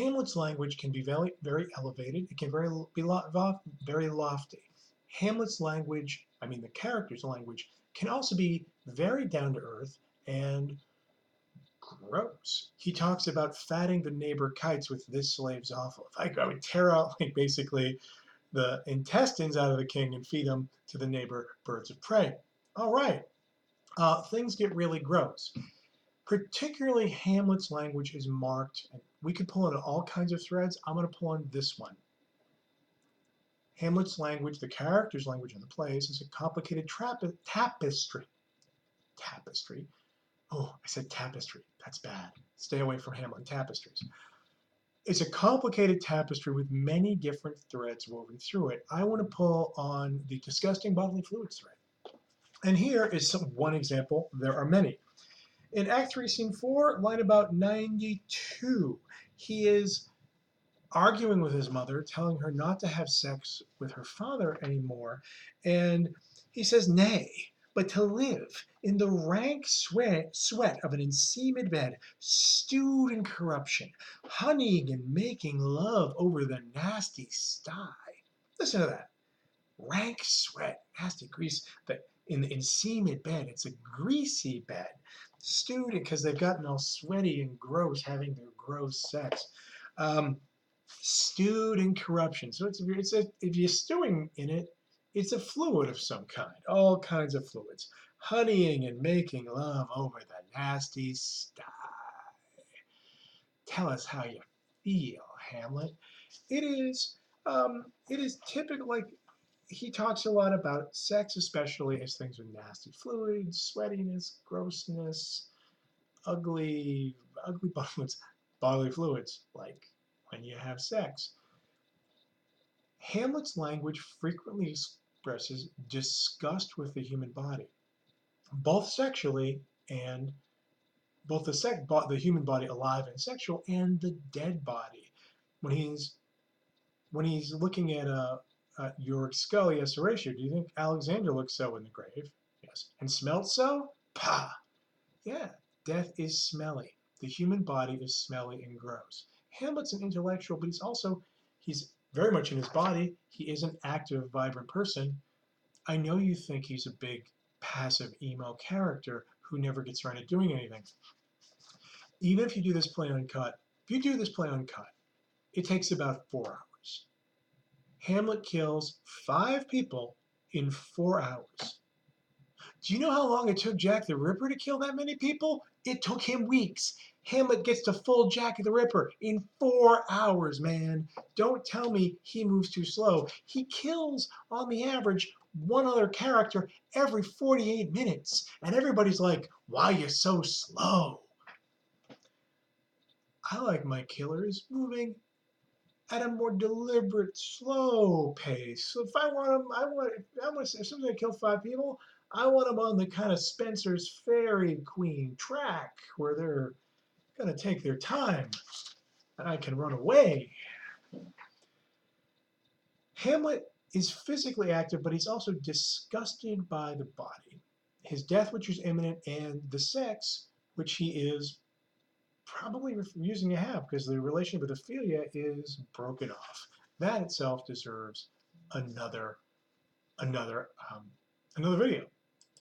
Hamlet's language can be very, very elevated. It can very lofty. Hamlet's language, I mean the character's language, can also be very down to earth and gross. He talks about fatting the neighbor kites with this slave's offal. I would tear out like basically the intestines out of the king and feed them to the neighbor birds of prey. All right, things get really gross. Particularly Hamlet's language is marked, and we could pull in all kinds of threads. I'm going to pull in this one. Hamlet's language, the character's language in the plays, is a complicated tapestry. Tapestry. Oh, I said tapestry. That's bad. Stay away from Hamlet and tapestries. It's a complicated tapestry with many different threads woven through it. I want to pull on the disgusting bodily fluids thread. And here is one example. There are many. In Act 3, Scene 4, line about 92, he is arguing with his mother, telling her not to have sex with her father anymore. And he says, nay, but to live in the rank sweat of an enseamed bed, stewed in corruption, honeying and making love over the nasty sty. Listen to that. Rank sweat, nasty grease, but in the enseamed bed, it's a greasy bed. Stewed because they've gotten all sweaty and gross having their gross sex. Stewed in corruption. So if you're stewing in it, it's a fluid of some kind, all kinds of fluids. Honeying and making love over the nasty sty. Tell us how you feel, Hamlet. It is typical, like, he talks a lot about sex, especially as things with nasty fluids, sweatiness, grossness, ugly bodily fluids, like when you have sex. Hamlet's language frequently expresses disgust with the human body, both sexually and both the human body alive and sexual and the dead body. When he's looking at your skull, yes, Horatio, do you think Alexander looked so in the grave? Yes. And smelled so? Pah! Yeah, death is smelly. The human body is smelly and gross. Hamlet's an intellectual, but he's very much in his body. He is an active, vibrant person. I know you think he's a big, passive, emo character who never gets around to doing anything. Even if you do this play uncut, it takes about 4 hours. Hamlet kills 5 people in 4 hours. Do you know how long it took Jack the Ripper to kill that many people? It took him weeks. Hamlet gets to full Jack the Ripper in 4 hours, man. Don't tell me he moves too slow. He kills, on the average, one other character every 48 minutes. And everybody's like, why are you so slow? I like my killers moving at a more deliberate, slow pace. So if if somebody's gonna kill 5 people, I want them on the kind of Spencer's Fairy Queen track where they're gonna take their time and I can run away. Hamlet is physically active, but he's also disgusted by the body. His death, which is imminent, and the sex, which he is probably refusing to have because the relationship with Ophelia is broken off. That itself deserves another video.